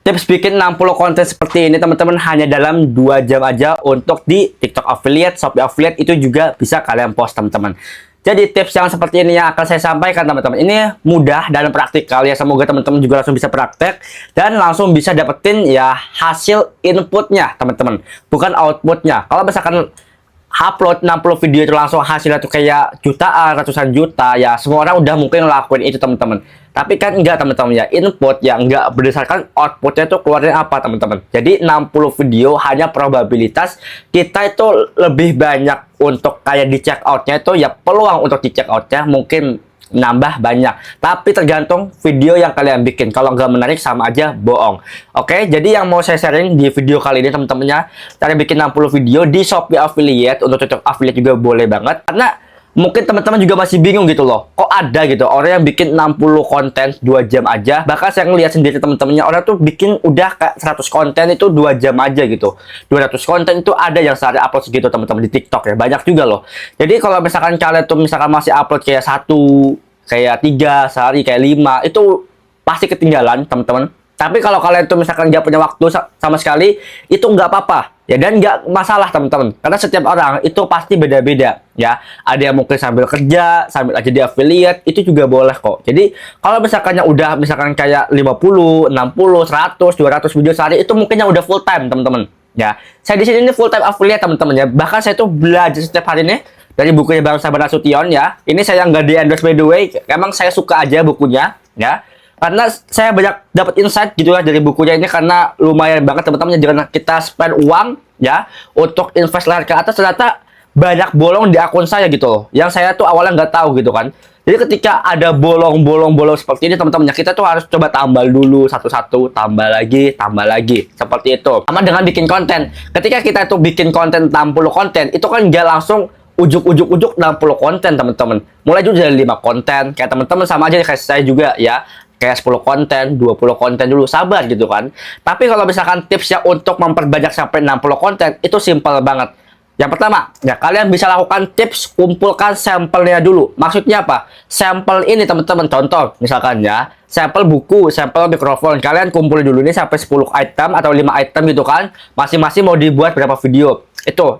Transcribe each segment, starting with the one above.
tips bikin 60 konten seperti ini teman-teman hanya dalam 2 jam aja untuk di TikTok affiliate, Shopee affiliate itu juga bisa kalian post teman-teman. Jadi tips yang seperti ini yang akan saya sampaikan teman-teman. Ini mudah dan praktikal ya. Semoga teman-teman juga langsung bisa praktek dan langsung bisa dapetin ya hasil inputnya teman-teman. Bukan outputnya. Kalau misalkan upload 60 video itu langsung hasilnya tuh kayak jutaan, ratusan juta ya, semua orang udah mungkin ngelakuin itu teman-teman. Tapi kan enggak teman-teman ya, input ya enggak berdasarkan outputnya tuh keluarnya apa teman-teman. Jadi 60 video hanya probabilitas kita itu lebih banyak untuk kayak di check outnya itu ya, peluang untuk di check outnya mungkin nambah banyak, tapi tergantung video yang kalian bikin. Kalau nggak menarik sama aja bohong. Oke, jadi yang mau saya sharing di video kali ini teman-temannya, cara bikin 60 video di Shopee affiliate, untuk TikTok affiliate juga boleh banget. Karena mungkin teman-teman juga masih bingung gitu loh, kok ada gitu orang yang bikin 60 konten 2 jam aja. Bahkan saya ngeliat sendiri teman-temannya, orang tuh bikin udah kayak 100 konten itu 2 jam aja gitu. 200 konten itu ada yang sehari upload segitu teman-teman di TikTok ya, banyak juga loh. Jadi kalau misalkan kalian tuh misalkan masih upload kayak 1, kayak 3 sehari, kayak 5, itu pasti ketinggalan teman-teman. Tapi kalau kalian tuh misalkan nggak punya waktu sama sekali, itu nggak apa-apa ya, dan nggak masalah teman-teman, karena setiap orang itu pasti beda-beda ya. Ada yang mungkin sambil kerja, sambil aja di affiliate, itu juga boleh kok. Jadi kalau misalkannya udah misalkan kayak 50, 60, 100, 200 video sehari, itu mungkin yang udah full time teman-teman ya. Saya di sini ini full time affiliate teman-teman ya. Bahkan saya tuh belajar setiap hari nih dari bukunya Bang Sabar Nasution ya. Ini saya nggak di endorse by the way, emang saya suka aja bukunya ya. Karena saya banyak dapat insight gitu ya dari bukunya ini, karena lumayan banget teman-teman. Jangan kita spend uang ya untuk invest layar ke atas, ternyata banyak bolong di akun saya gitu loh, yang saya tuh awalnya nggak tahu gitu kan. Jadi ketika ada bolong-bolong seperti ini teman-teman, kita tuh harus coba tambal dulu satu-satu, tambah lagi seperti itu. Sama dengan bikin konten, ketika kita tuh bikin konten 60 konten, itu kan nggak langsung ujuk 60 konten teman-teman. Mulai dulu dari 5 konten kayak teman-teman, sama aja kayak saya juga ya, kayak 10 konten, 20 konten dulu, sabar gitu kan. Tapi kalau misalkan tipsnya untuk memperbanyak sampai 60 konten, itu simple banget. Yang pertama, ya kalian bisa lakukan tips kumpulkan sampelnya dulu. Maksudnya apa? Sampel ini teman-teman, contoh misalkan ya, sampel buku, sampel mikrofon. Kalian kumpulin dulu nih sampai 10 item atau 5 item gitu kan. Masing-masing mau dibuat berapa video.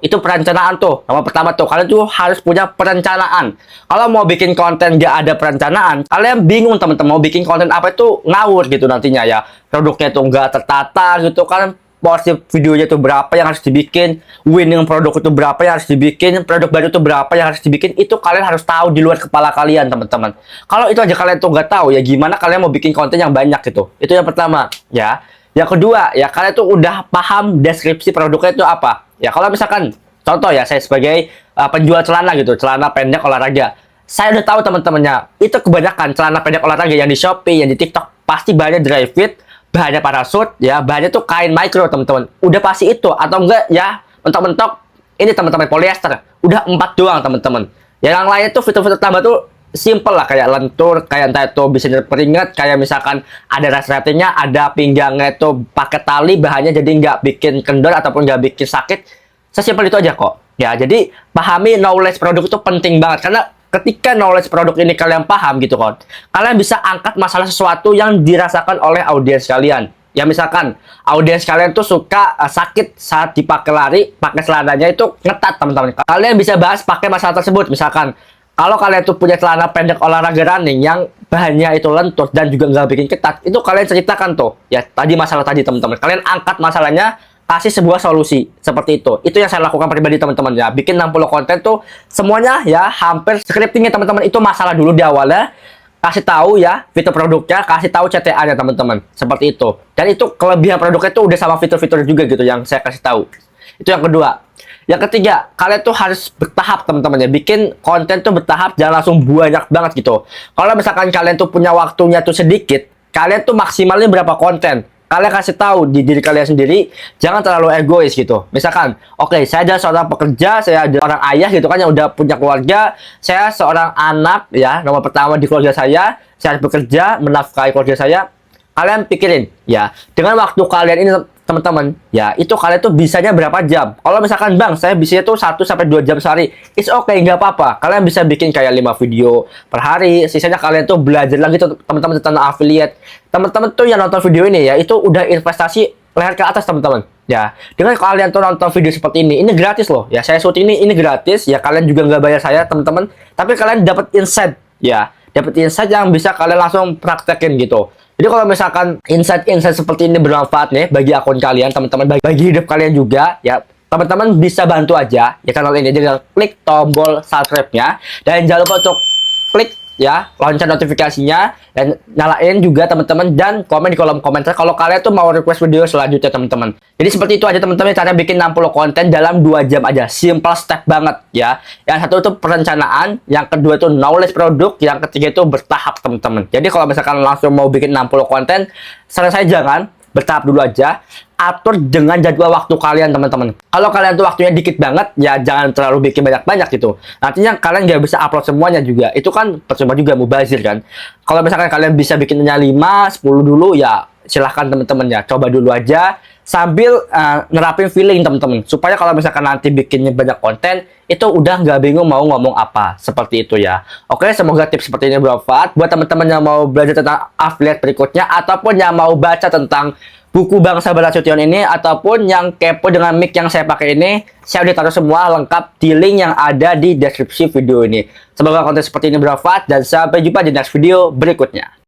Itu perencanaan tuh. Yang pertama tuh, kalian tuh harus punya perencanaan. Kalau mau bikin konten nggak ada perencanaan, kalian bingung teman-teman mau bikin konten apa, itu ngawur gitu nantinya ya. Produknya tuh nggak tertata gitu kan. Porsi videonya itu berapa yang harus dibikin, winning produk itu berapa yang harus dibikin, produk baru itu berapa yang harus dibikin, itu kalian harus tahu di luar kepala kalian teman-teman. Kalau itu aja kalian tuh nggak tahu, ya gimana kalian mau bikin konten yang banyak gitu. Itu yang pertama ya. Yang kedua ya, kalian tuh udah paham deskripsi produknya itu apa ya. Kalau misalkan contoh ya, saya sebagai penjual celana gitu, celana pendek olahraga, saya udah tahu teman-temannya, itu kebanyakan celana pendek olahraga yang di Shopee, yang di TikTok pasti bahannya dry fit, bahannya parasut ya, bahannya tuh kain micro teman-teman, udah pasti itu. Atau enggak ya, mentok-mentok ini teman-teman polyester, udah 4 doang teman-teman. Yang lainnya tuh fitur-fitur tambah tuh simple lah, kayak lentur, kayak entah itu bisa peringat, kayak misalkan ada resletingnya, ada pinggangnya itu pakai tali, bahannya jadi nggak bikin kendor ataupun nggak bikin sakit. Sesimpel itu aja kok ya. Jadi pahami knowledge produk itu penting banget, karena ketika knowledge produk ini kalian paham gitu kan, kalian bisa angkat masalah sesuatu yang dirasakan oleh audiens kalian. Ya misalkan audiens kalian tuh suka sakit saat dipakai lari, pakai celananya itu ngetat teman-teman. Kalian bisa bahas pakai masalah tersebut. Misalkan kalau kalian tuh punya celana pendek olahraga running yang bahannya itu lentur dan juga nggak bikin ketat, itu kalian ceritakan tuh ya tadi masalah tadi teman-teman. Kalian angkat masalahnya, kasih sebuah solusi seperti itu. Itu yang saya lakukan pribadi teman-teman ya. Bikin 60 konten tuh semuanya ya hampir scriptingnya teman-teman, itu masalah dulu di awalnya. Kasih tahu ya fitur produknya, kasih tahu CTA-nya teman-teman. Seperti itu. Dan itu kelebihan produknya tuh udah sama fitur-fitur juga gitu yang saya kasih tahu. Itu yang kedua. Yang ketiga, kalian tuh harus bertahap teman-teman ya. Bikin konten tuh bertahap, jangan langsung banyak banget gitu. Kalau misalkan kalian tuh punya waktunya tuh sedikit, kalian tuh maksimalnya berapa konten. Kalian kasih tahu di diri kalian sendiri, jangan terlalu egois gitu. Misalkan, oke, saya adalah seorang pekerja, saya adalah orang ayah gitu kan yang udah punya keluarga, saya seorang anak ya, nomor pertama di keluarga saya harus bekerja, menafkahi keluarga saya. Kalian pikirin ya, dengan waktu kalian ini teman-teman, ya itu kalian tuh bisanya berapa jam. Kalau misalkan bang, saya bisanya tuh 1 sampai 2 jam sehari, it's okay, nggak apa-apa. Kalian bisa bikin kayak 5 video per hari, sisanya kalian tuh belajar lagi tuh teman-teman tentang affiliate. Teman-teman tuh yang nonton video ini ya, itu udah investasi leher ke atas teman-teman. Ya, dengan kalian tuh nonton video seperti ini gratis loh. Ya, saya syuting ini gratis. Ya, kalian juga nggak bayar saya teman-teman. Tapi kalian dapat insight, ya, dapat insight yang bisa kalian langsung praktekin gitu. Jadi kalau misalkan insight-insight seperti ini bermanfaat nih bagi akun kalian teman-teman, bagi hidup kalian juga, ya teman-teman bisa bantu aja ya channel ini dengan klik tombol subscribe-nya dan jangan lupa untuk klik ya lonceng notifikasinya dan nyalain juga teman-teman dan komen di kolom komentar kalau kalian tuh mau request video selanjutnya teman-teman. Jadi seperti itu aja teman-teman, cara bikin 60 konten dalam 2 jam aja, simple step banget ya. Yang satu itu perencanaan, yang kedua itu knowledge produk, yang ketiga itu bertahap teman-teman. Jadi kalau misalkan langsung mau bikin 60 konten, saran saya jangan, bertahap dulu aja, atur dengan jadwal waktu kalian teman-teman. Kalau kalian tuh waktunya dikit banget, ya jangan terlalu bikin banyak-banyak gitu. Nantinya kalian nggak bisa upload semuanya juga, itu kan percuma juga, mubazir kan. Kalau misalkan kalian bisa bikinnya 5, 10 dulu, ya silahkan teman-teman ya, coba dulu aja sambil nerapin feeling teman-teman, supaya kalau misalkan nanti bikinnya banyak konten itu udah nggak bingung mau ngomong apa, seperti itu ya. Oke, semoga tips seperti ini bermanfaat buat teman-teman yang mau belajar tentang affiliate berikutnya, ataupun yang mau baca tentang buku Bang Sabar Nasution ini, ataupun yang kepo dengan mic yang saya pakai ini. Saya udah taruh semua lengkap di link yang ada di deskripsi video ini. Semoga konten seperti ini bermanfaat dan sampai jumpa di next video berikutnya.